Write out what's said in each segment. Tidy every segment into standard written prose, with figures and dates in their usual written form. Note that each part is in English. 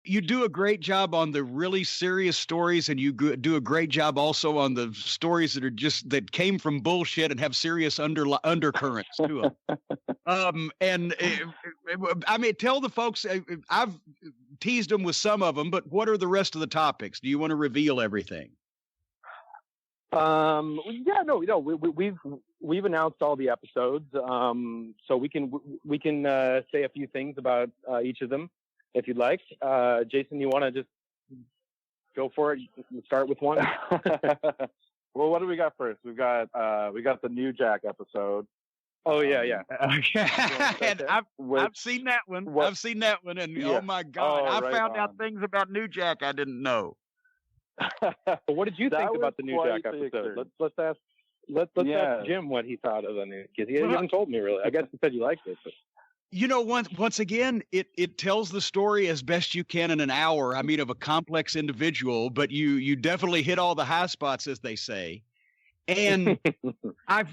You do a great job on the really serious stories, and you do a great job also on the stories that are that came from bullshit and have serious undercurrents to them. I mean, tell the folks, I've teased them with some of them, but what are the rest of the topics? Do you want to reveal everything? Yeah, no, we've announced all the episodes. So we can say a few things about each of them if you'd like. Jason, you want to just go for it? Start with one. Well, what do we got first? We got the New Jack episode. Oh yeah. Okay. And I've seen that one. I've seen that one, and oh my God, I found out things about New Jack I didn't know. What did you think about the New Jack episode? Let's ask Jim what he thought of it, because he hasn't told me really. I guess he said you liked it. But. You know, once again, it tells the story as best you can in an hour. I mean, of a complex individual, but you definitely hit all the high spots, as they say. And I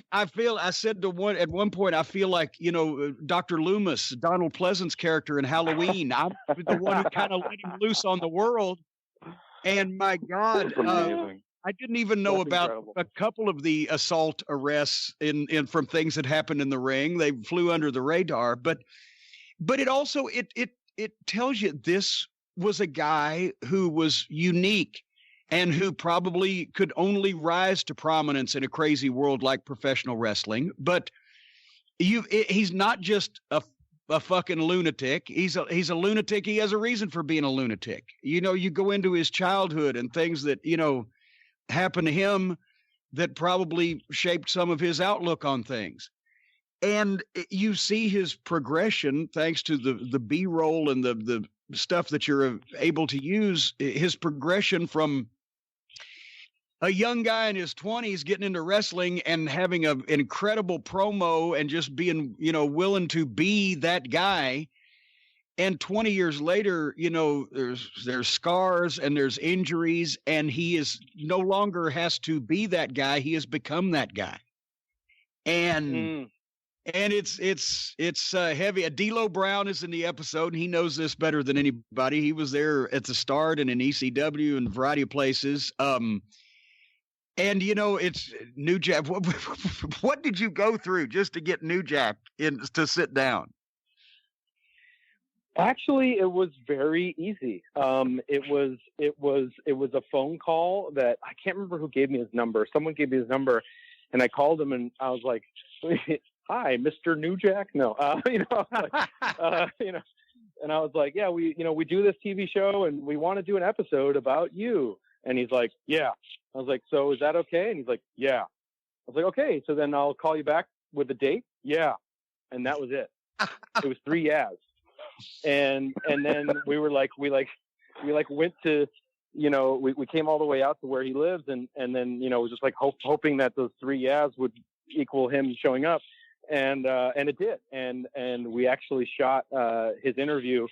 said at one point, I feel like, Dr. Loomis, Donald Pleasant's character in Halloween. I'm the one who kind of let him loose on the world. And my God, I didn't even know about a couple of the assault arrests from things that happened in the ring. They flew under the radar, but it also it tells you this was a guy who was unique and who probably could only rise to prominence in a crazy world like professional wrestling. But he's not just a fucking lunatic. He's a lunatic. He has a reason for being a lunatic. You go into his childhood and things that, happened to him that probably shaped some of his outlook on things. And you see his progression thanks to the B-roll and the stuff that you're able to use, his progression from a young guy in his 20s getting into wrestling and having an incredible promo and just being, willing to be that guy. And 20 years later, there's scars and there's injuries, and he is no longer has to be that guy. He has become that guy. And it's heavy. D'Lo Brown is in the episode, and he knows this better than anybody. He was there at the start and in ECW and a variety of places. And it's New Jack. What did you go through just to get New Jack to sit down? Actually, it was very easy. It was a phone call that I can't remember who gave me his number. Someone gave me his number, and I called him, and I was like, "Hi, Mr. New Jack." No, and I was like, "Yeah, we do this TV show, and we want to do an episode about you." And he's like, "Yeah." I was like, "So is that okay?" And he's like, "Yeah." I was like, "Okay, so then I'll call you back with a date." Yeah, and that was it. It was 3 yeahs. And then we went to, we came all the way out to where he lives, and then, was just like hoping that those 3 yeahs would equal him showing up. And it did. And we actually shot, his interview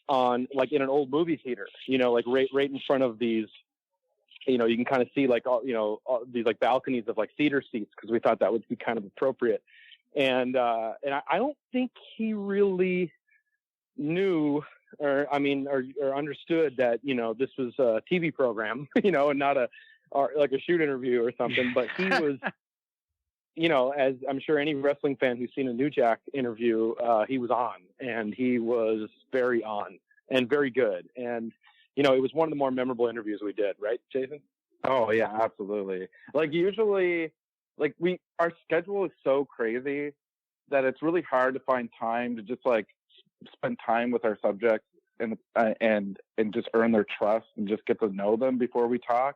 on in an old movie theater, right in front of these, you can kind of see all these balconies of theater seats, because we thought that would be kind of appropriate. And I don't think he really knew or understood that, this was a TV program, and not a shoot interview or something. But he was, as I'm sure any wrestling fan who's seen a New Jack interview, he was on, and he was very on and very good. And, it was one of the more memorable interviews we did, right, Jason? Oh yeah, absolutely. Usually our schedule is so crazy that it's really hard to find time to just spend time with our subjects and just earn their trust and just get to know them before we talk.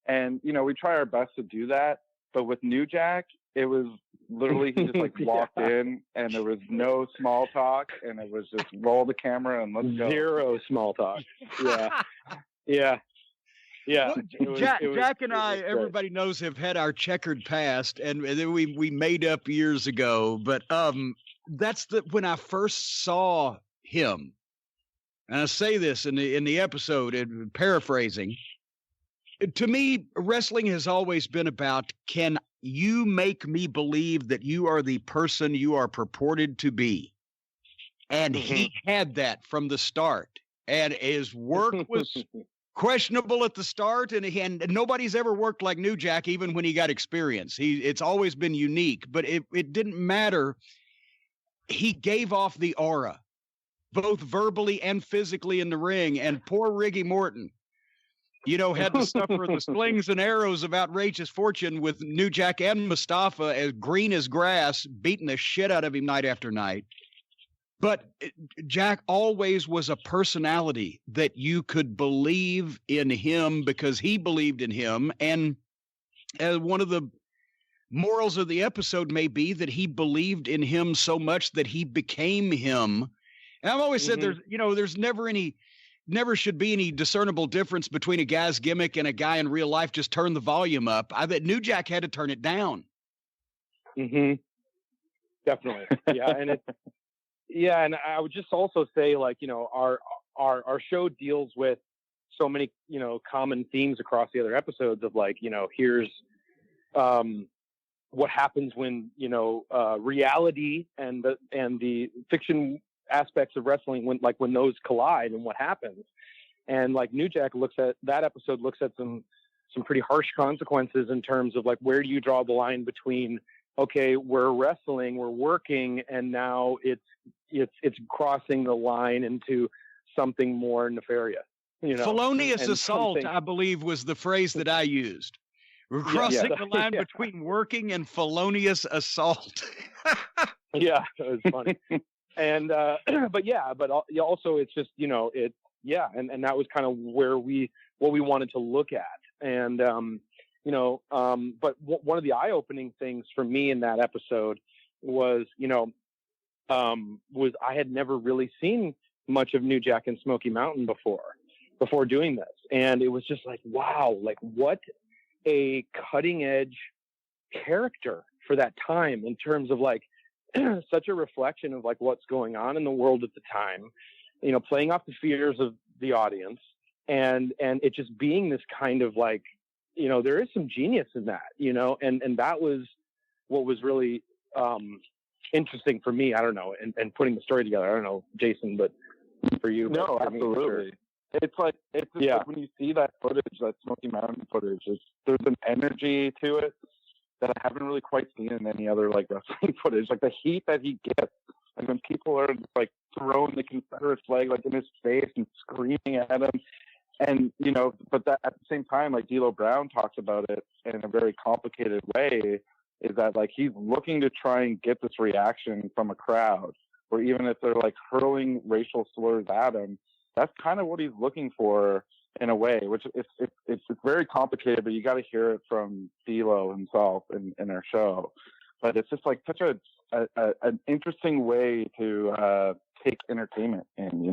And, we try our best to do that. But with New Jack, it was literally, he just walked in, and there was no small talk, and it was just roll the camera and let's go. Zero small talk. Yeah. Yeah. Yeah. Well, Jack and I, everybody knows, have had our checkered past, and then we made up years ago. But that's when I first saw him, and I say this in the episode, and paraphrasing. To me, wrestling has always been about, can you make me believe that you are the person you are purported to be? And he had that from the start. and his work was questionable at the start, and nobody's ever worked like New Jack, even when he got experience. It's always been unique, but it didn't matter. He gave off the aura, both verbally and physically in the ring, and poor Riggy Morton, had to suffer the slings and arrows of outrageous fortune with New Jack and Mustafa as green as grass, beating the shit out of him night after night. But Jack always was a personality that you could believe in him because he believed in him. And one of the morals of the episode may be that he believed in him so much that he became him. And I've always said there's never should be any discernible difference between a guy's gimmick and a guy in real life. Just turn the volume up. I bet New Jack had to turn it down. Mm-hmm. Definitely. Yeah. And I would just also say, like, our show deals with so many, common themes across the other episodes of, like, here's what happens when, reality and the fiction aspects of wrestling, when those collide, and what happens. And like New Jack looks at some pretty harsh consequences in terms of, like, where do you draw the line between, okay, we're wrestling, we're working, and now it's crossing the line into something more nefarious. Felonious assault, I believe, was the phrase that I used. We're crossing the line between working and felonious assault. Yeah, it was funny. And but also it's just, and that was kind of what we wanted to look at. And but one of the eye-opening things for me in that episode was I had never really seen much of New Jack and Smoky Mountain before doing this. And it was just like, wow, like what a cutting edge character for that time, in terms of, like, such a reflection of, like, what's going on in the world at the time, playing off the fears of the audience, and it just being this kind of, like, there is some genius in that, and that was what was really interesting for me. I don't know, and putting the story together. I don't know, Jason, but for you. No, for me, absolutely. sure. It's just like when you see that footage, that Smoky Mountain footage, there's an energy to it that I haven't really quite seen in any other, like, wrestling footage. Like the heat that he gets, and when people are, like, throwing the Confederate flag, like, in his face and screaming at him, and but that at the same time, like, D'Lo Brown talks about it in a very complicated way, is that, like, he's looking to try and get this reaction from a crowd, or even if they're, like, hurling racial slurs at him, that's kind of what he's looking for in a way, which it's very complicated, but you got to hear it from D'Lo himself in our show. But it's just, like, such an interesting way to take entertainment in,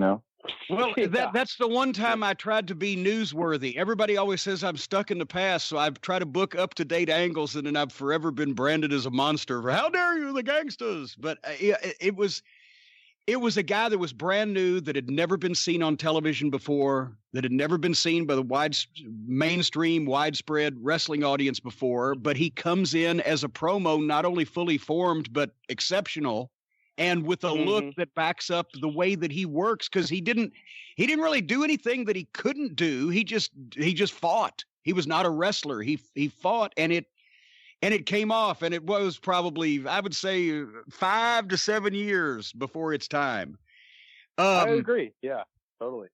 Well, that's the one time I tried to be newsworthy. Everybody always says I'm stuck in the past, so I've tried to book up-to-date angles, and then I've forever been branded as a monster for how dare you, the gangsters. But it was a guy that was brand new, that had never been seen on television before, that had never been seen by the mainstream, widespread wrestling audience before. But he comes in as a promo, not only fully formed, but exceptional, and with a look that backs up the way that he works, because he didn't really do anything that he couldn't do. He just fought. He was not a wrestler. He fought, and it came off, and it was probably, I would say, 5 to 7 years before its time. I agree. Yeah, totally.